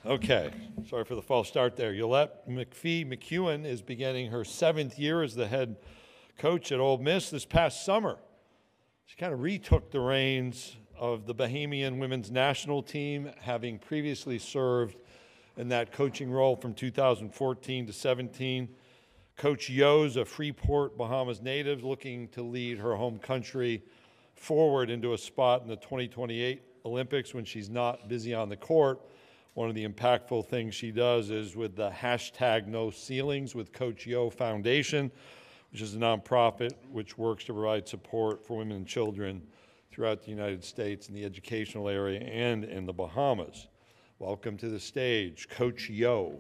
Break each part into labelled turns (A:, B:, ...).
A: Okay, sorry for the false start there. Yolette McPhee-McEwen is beginning her 7th year as the head coach at Ole Miss this past summer. She kind of retook the reins of the Bahamian women's national team, having previously served in that coaching role from 2014 to 17. Coach Yo's a Freeport, Bahamas native, looking to lead her home country forward into a spot in the 2028 Olympics when she's not busy on the court. One of the impactful things she does is with the hashtag No Ceilings with Coach Yo Foundation, which is a nonprofit which works to provide support for women and children throughout the United States in the educational area and in the Bahamas. Welcome to the stage, Coach Yo.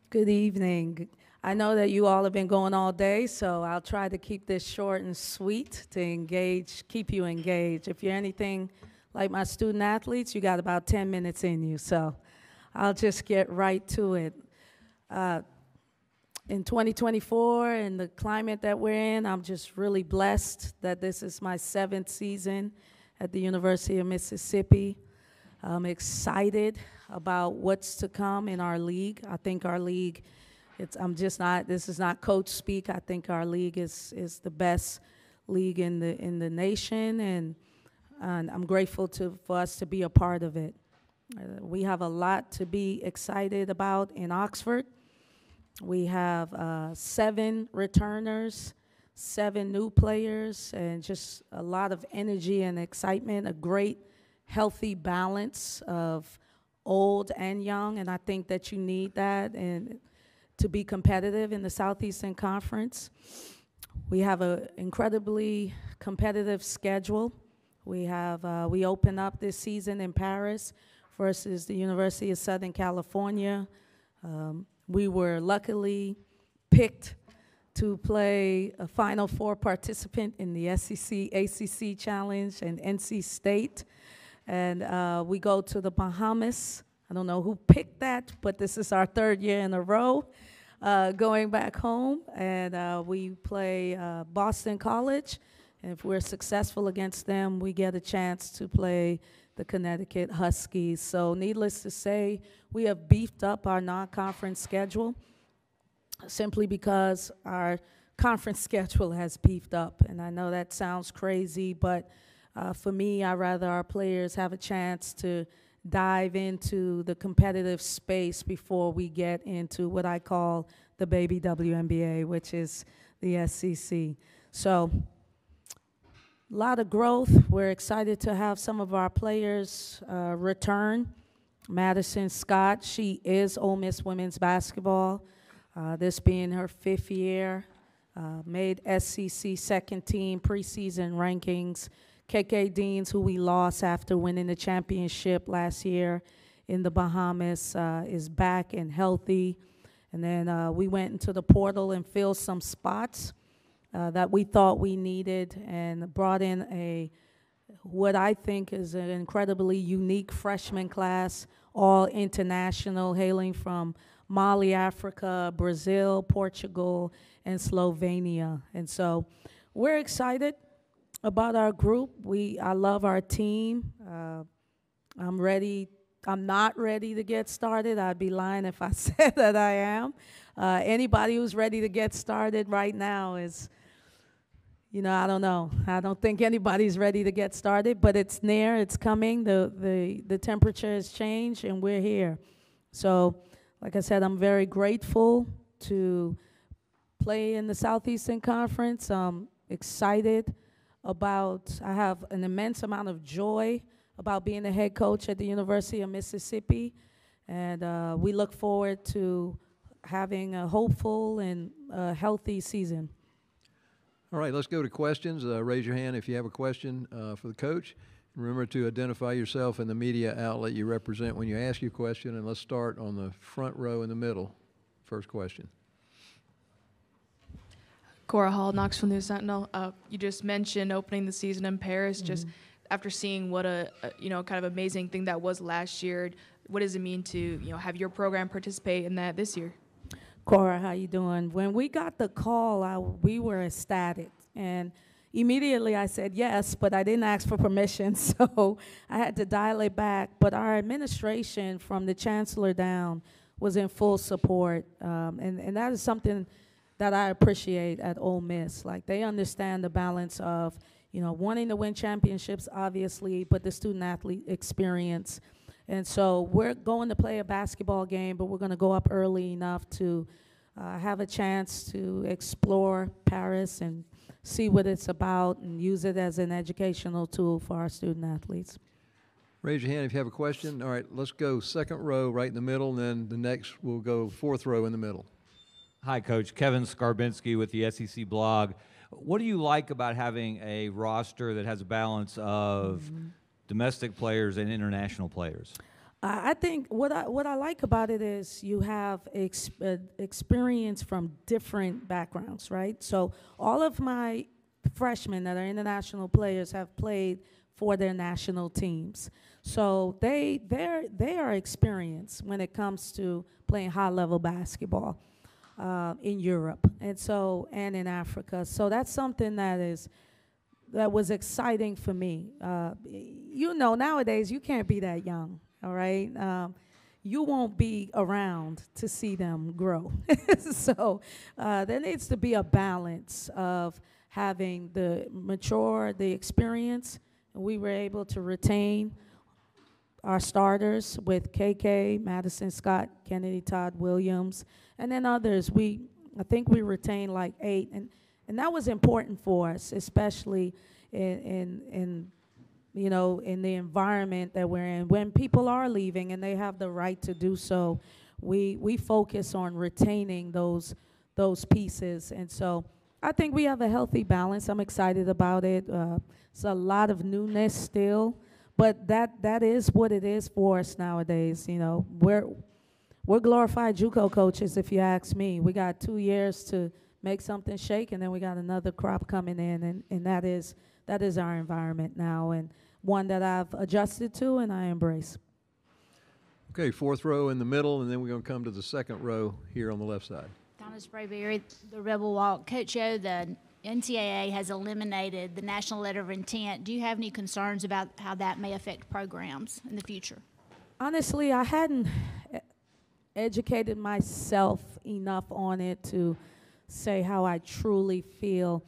B: Good evening. I know that you all have been going all day, so I'll try to keep this short and sweet to engage, keep you engaged. If you're anything like my student athletes, you got about 10 minutes in you, so I'll just get right to it. In 2024, in the climate that we're in, I'm just really blessed that this is my 7th season at the University of Mississippi. I'm excited about what's to come in our league. I think our league, this is not coach speak. I think our league is the best league in the nation, and I'm grateful for us to be a part of it. We have a lot to be excited about in Oxford. We have 7 returners, 7 new players, and just a lot of energy and excitement, a great healthy balance of old and young, and I think that you need that and to be competitive in the Southeastern Conference. We have an incredibly competitive schedule. We open up this season in Paris versus the University of Southern California. We were luckily picked to play a Final Four participant in the SEC ACC Challenge and NC State. And we go to the Bahamas. I don't know who picked that, but this is our 3rd year in a row going back home. And we play Boston College. And if we're successful against them, we get a chance to play the Connecticut Huskies. So needless to say, we have beefed up our non-conference schedule simply because our conference schedule has beefed up. And I know that sounds crazy, but for me, I'd rather our players have a chance to dive into the competitive space before we get into what I call the baby WNBA, which is the SEC. So a lot of growth. We're excited to have some of our players return. Madison Scott, she is Ole Miss women's basketball. This being her 5th year, made SEC 2nd team preseason rankings. KK Deans, who we lost after winning the championship last year in the Bahamas, is back and healthy. And then we went into the portal and filled some spots that we thought we needed and brought in what I think is an incredibly unique freshman class, all international, hailing from Mali, Africa, Brazil, Portugal, and Slovenia. And so we're excited about our group. I love our team. I'm ready. I'm not ready to get started. I'd be lying if I said that I am. Anybody who's ready to get started right now is, I don't know. I don't think anybody's ready to get started, but it's near, it's coming. The temperature has changed, and we're here. So, like I said, I'm very grateful to play in the Southeastern Conference. I'm excited I have an immense amount of joy about being the head coach at the University of Mississippi, and we look forward to having a hopeful and healthy season.
C: All right, let's go to questions. Raise your hand if you have a question for the coach. Remember to identify yourself and the media outlet you represent when you ask your question, and let's start on the front row in the middle. First question.
D: Cora Hall, Knoxville News Sentinel. You just mentioned opening the season in Paris. Just after seeing what a kind of amazing thing that was last year, what does it mean to, have your program participate in that this year?
B: Cora, how you doing? When we got the call, we were ecstatic, and immediately I said yes, but I didn't ask for permission, so I had to dial it back. But our administration, from the chancellor down, was in full support, and that is something that I appreciate at Ole Miss. Like, they understand the balance of, wanting to win championships, obviously, but the student-athlete experience. And so we're going to play a basketball game, but we're going to go up early enough to have a chance to explore Paris and see what it's about and use it as an educational tool for our student-athletes.
C: Raise your hand if you have a question. All right, let's go second row right in the middle, and then the next we'll go fourth row in the middle.
E: Hi, Coach. Kevin Skarbinski with the SEC Blog. What do you like about having a roster that has a balance of domestic players and international players?
B: I think what I like about it is you have experience from different backgrounds, right? So all of my freshmen that are international players have played for their national teams. So they are experienced when it comes to playing high-level basketball in Europe and in Africa. So that's something that was exciting for me. Nowadays you can't be that young, all right? You won't be around to see them grow. So there needs to be a balance of having the experience. We were able to retain our starters with KK, Madison Scott, Kennedy Todd Williams, and then others. I think we retained like 8, and that was important for us, especially in the environment that we're in. When people are leaving and they have the right to do so, we focus on retaining those pieces. And so I think we have a healthy balance. I'm excited about it. It's a lot of newness still, but that is what it is for us nowadays. We're glorified JUCO coaches, if you ask me. We got 2 years to make something shake, and then we got another crop coming in, and that is our environment now, and one that I've adjusted to and I embrace.
C: Okay, fourth row in the middle, and then we're going to come to the second row here on the left side.
F: Donna Sprayberry, the Rebel Walk. Coach O, the NCAA has eliminated the National Letter of Intent. Do you have any concerns about how that may affect programs in the future? Honestly,
B: I hadn't educated myself enough on it to say how I truly feel.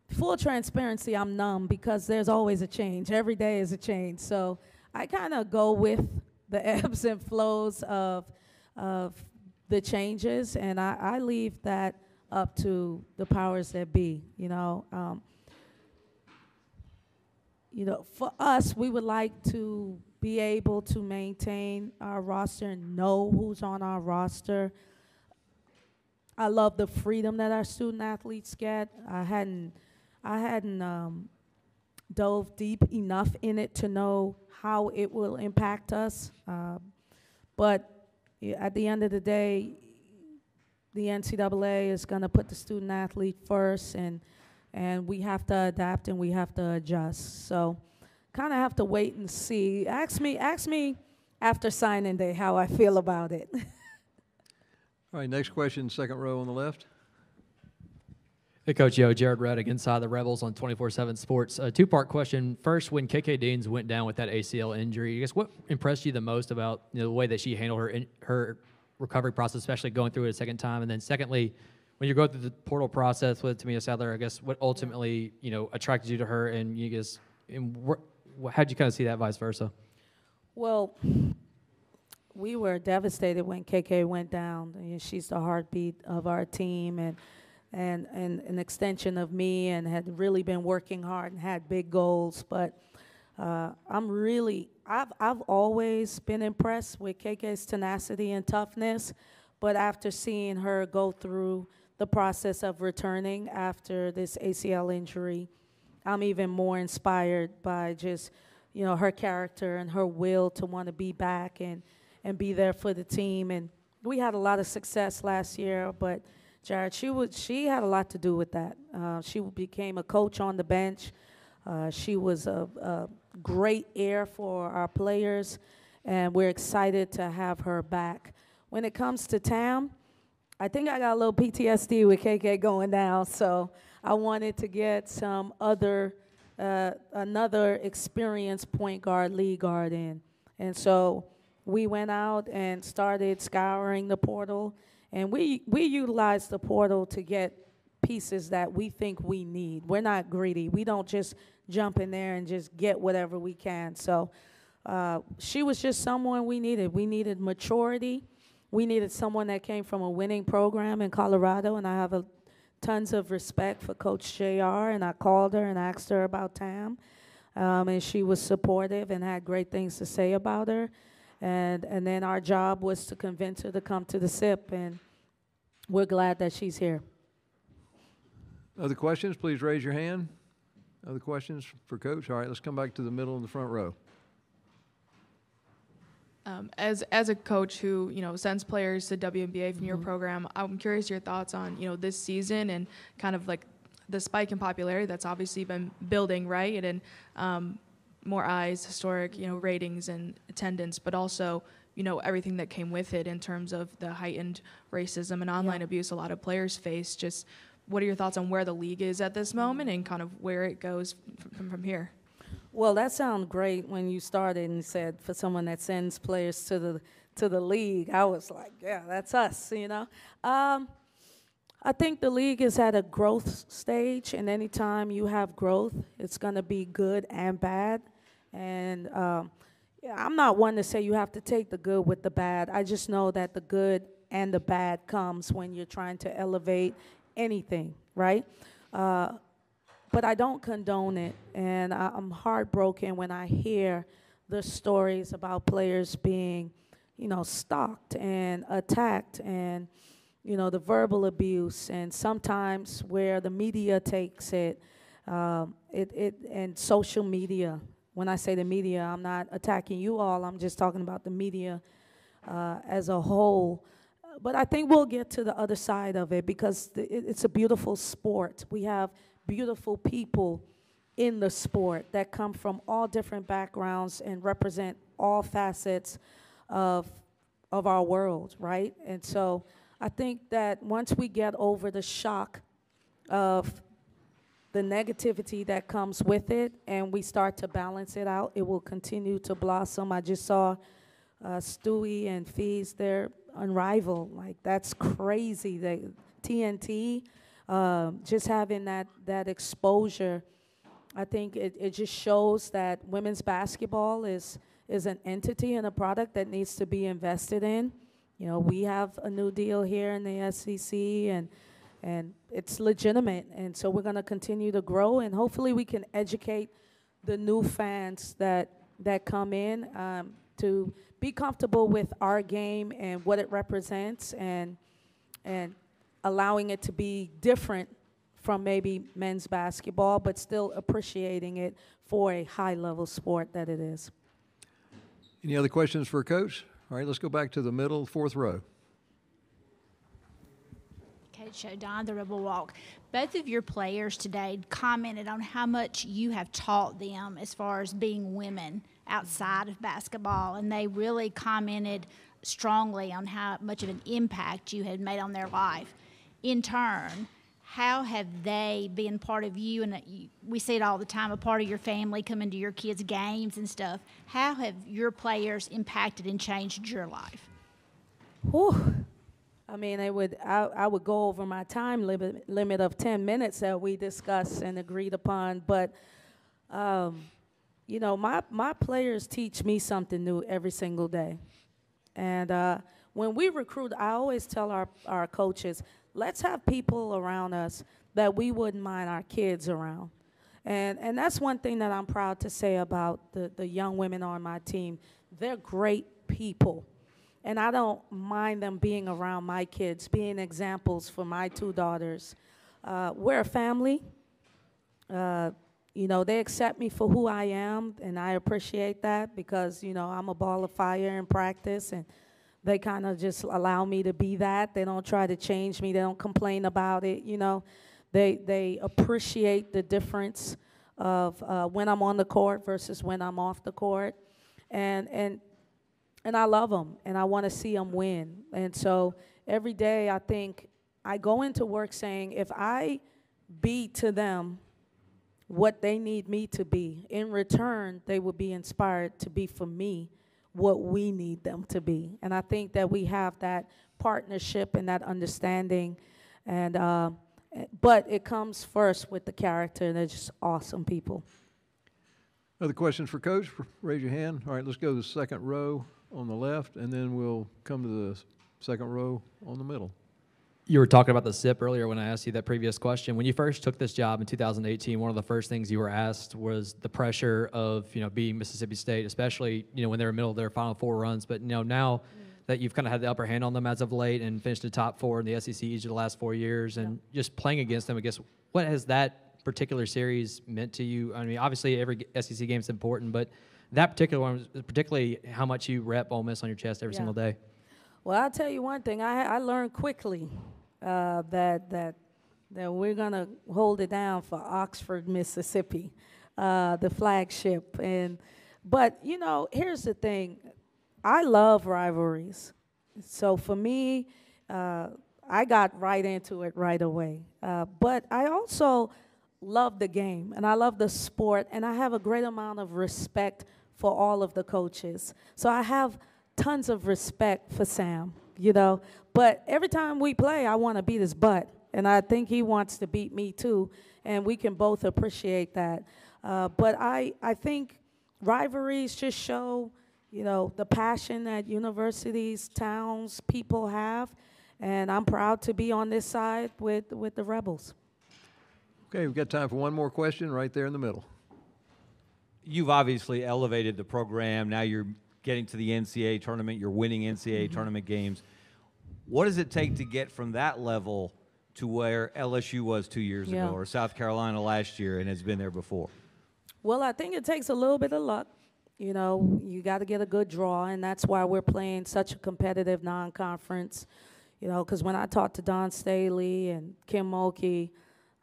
B: Full transparency, I'm numb because there's always a change. Every day is a change. So I kind of go with the ebbs and flows of the changes, and I leave that up to the powers that be. For us, we would like to be able to maintain our roster and know who's on our roster. I love the freedom that our student athletes get. I hadn't dove deep enough in it to know how it will impact us. But at the end of the day, the NCAA is going to put the student athlete first, and we have to adapt and we have to adjust. So kind of have to wait and see. Ask me after signing day how I feel about it.
C: All right, next question, second row on the left.
G: Hey, Coach Yo, Jared Reddick, Inside the Rebels on 24/7 Sports. A two-part question. First, when KK Deans went down with that ACL injury, I guess what impressed you the most about the way that she handled her recovery process, especially going through it a second time? And then secondly, when you go through the portal process with Tamia Sadler, I guess what ultimately attracted you to her, and how'd you kind of see that vice versa?
B: Well, we were devastated when KK went down. She's the heartbeat of our team, and an extension of me, and had really been working hard and had big goals. But I've always been impressed with KK's tenacity and toughness, but after seeing her go through the process of returning after this ACL injury, I'm even more inspired by just, her character and her will to want to be back and be there for the team. And we had a lot of success last year, but Jared, she had a lot to do with that. She became a coach on the bench. She was a great air for our players, and we're excited to have her back. When it comes to Tam, I think I got a little PTSD with KK going down, so I wanted to get some another experienced point guard, lead guard in. And so we went out and started scouring the portal, and we utilized the portal to get pieces that we think we need. We're not greedy. We don't just jump in there and just get whatever we can. So she was just someone we needed. We needed maturity. We needed someone that came from a winning program in Colorado, and I have tons of respect for Coach JR, and I called her and asked her about Tam, and she was supportive and had great things to say about her. And then our job was to convince her to come to the SIP, and we're glad that she's here.
C: Other questions, please raise your hand. Other questions for Coach? All right, let's come back to the middle in the front row.
D: As a coach who sends players to WNBA from your program, I'm curious your thoughts on this season and kind of like the spike in popularity that's obviously been building, right? And more eyes, historic ratings and attendance, but also everything that came with it in terms of the heightened racism and online abuse a lot of players face. Just what are your thoughts on where the league is at this moment and kind of where it goes from here?
B: Well, that sounded great when you started and said for someone that sends players to the league. I was like, yeah, that's us, I think the league is at a growth stage, and anytime you have growth, it's going to be good and bad. And I'm not one to say you have to take the good with the bad. I just know that the good and the bad comes when you're trying to elevate anything, right? But I don't condone it, and I'm heartbroken when I hear the stories about players being, stalked and attacked, and, the verbal abuse, and sometimes where the media takes it, and social media. When I say the media, I'm not attacking you all, I'm just talking about the media as a whole. But I think we'll get to the other side of it because it's a beautiful sport. We have beautiful people in the sport that come from all different backgrounds and represent all facets of our world, right? And so I think that once we get over the shock of the negativity that comes with it and we start to balance it out, it will continue to blossom. I just saw Stewie and Fees, they're unrivaled. Like, that's crazy. TNT, just having that exposure, I think it just shows that women's basketball is an entity and a product that needs to be invested in. We have a new deal here in the SEC, and it's legitimate. And so we're going to continue to grow, and hopefully we can educate the new fans that come in to be comfortable with our game and what it represents, and allowing it to be different from maybe men's basketball, but still appreciating it for a high-level sport that it is.
C: Any other questions for Coach? All right, let's go back to the middle, fourth row.
F: Coach O'Donnell, the Rebel Walk. Both of your players today commented on how much you have taught them as far as being women outside of basketball, and they really commented strongly on how much of an impact you had made on their life. In turn, how have they been part of you? And we see it all the time, a part of your family, coming to your kids' games and stuff. How have your players impacted and changed your life?
B: Whew. I mean, I would go over my time limit of 10 minutes that we discussed and agreed upon, but my players teach me something new every single day. And when we recruit, I always tell our coaches, let's have people around us that we wouldn't mind our kids around. And that's one thing that I'm proud to say about the young women on my team. They're great people. And I don't mind them being around my kids, being examples for my two daughters. We're a family. They accept me for who I am, and I appreciate that because, I'm a ball of fire in practice, and they kind of just allow me to be that. They don't try to change me. They don't complain about it, They appreciate the difference of when I'm on the court versus when I'm off the court. And I love them, and I want to see them win. And so every day I think I go into work saying, if I be to them what they need me to be, in return, they will be inspired to be for me what we need them to be. And I think that we have that partnership and that understanding. And but it comes first with the character, and they're just awesome people.
C: Other questions for Coach? Raise your hand. All right, let's go to the second row on the left, and then we'll come to the second row on the middle.
G: You were talking about the SIP earlier when I asked you that previous question. When you first took this job in 2018, one of the first things you were asked was the pressure of, beating Mississippi State, especially, when they were in the middle of their Final Four runs. But, now that you've kind of had the upper hand on them as of late and finished the top 4 in the SEC each of the last 4 years and just playing against them, I guess, what has that particular series meant to you? I mean, obviously every SEC game is important, but that particular one, particularly how much you rep Ole Miss on your chest every single day.
B: Well, I'll tell you one thing. I learned quickly that we're going to hold it down for Oxford, Mississippi, the flagship. But here's the thing. I love rivalries. So for me, I got right into it right away. But I also love the game, and I love the sport, and I have a great amount of respect for all of the coaches. So I have tons of respect for Sam, But every time we play, I want to beat his butt, and I think he wants to beat me too, and we can both appreciate that. But I think rivalries just show, the passion that universities, towns, people have, and I'm proud to be on this side with the Rebels.
C: Okay, we've got time for one more question right there in the middle.
E: You've obviously elevated the program. Now you're getting to the NCAA tournament. You're winning NCAA tournament games. What does it take to get from that level to where LSU was 2 years ago or South Carolina last year and has been there before?
B: Well, I think it takes a little bit of luck. You got to get a good draw, and that's why we're playing such a competitive non-conference. Because when I talked to Dawn Staley and Kim Mulkey,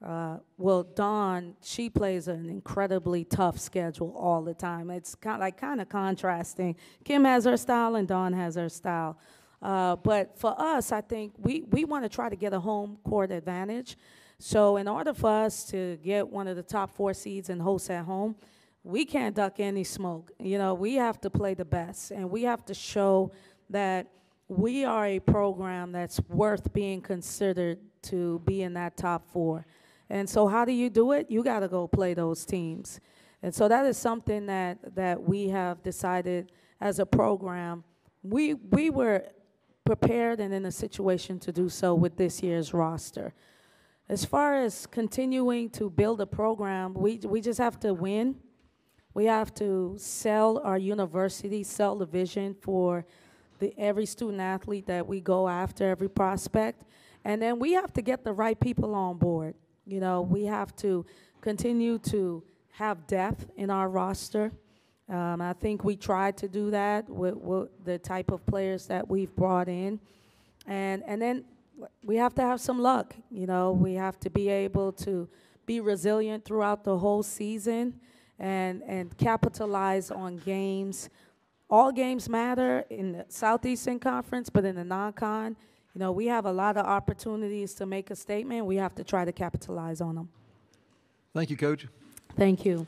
B: Dawn, she plays an incredibly tough schedule all the time. It's kind of contrasting. Kim has her style and Dawn has her style. But for us, I think we want to try to get a home court advantage. So in order for us to get one of the top 4 seeds and host at home, we can't duck any smoke. We have to play the best, and we have to show that we are a program that's worth being considered to be in that top 4. And so how do you do it? You got to go play those teams. And so that is something that we have decided as a program. We were prepared and in a situation to do so with this year's roster. As far as continuing to build a program, we just have to win. We have to sell our university, sell the vision for every student athlete that we go after, every prospect. And then we have to get the right people on board. We have to continue to have depth in our roster. I think we tried to do that with the type of players that we've brought in. And then we have to have some luck. We have to be able to be resilient throughout the whole season and capitalize on games. All games matter in the Southeastern Conference, but in the non-con, we have a lot of opportunities to make a statement. We have to try to capitalize on them.
C: Thank you, Coach.
B: Thank you.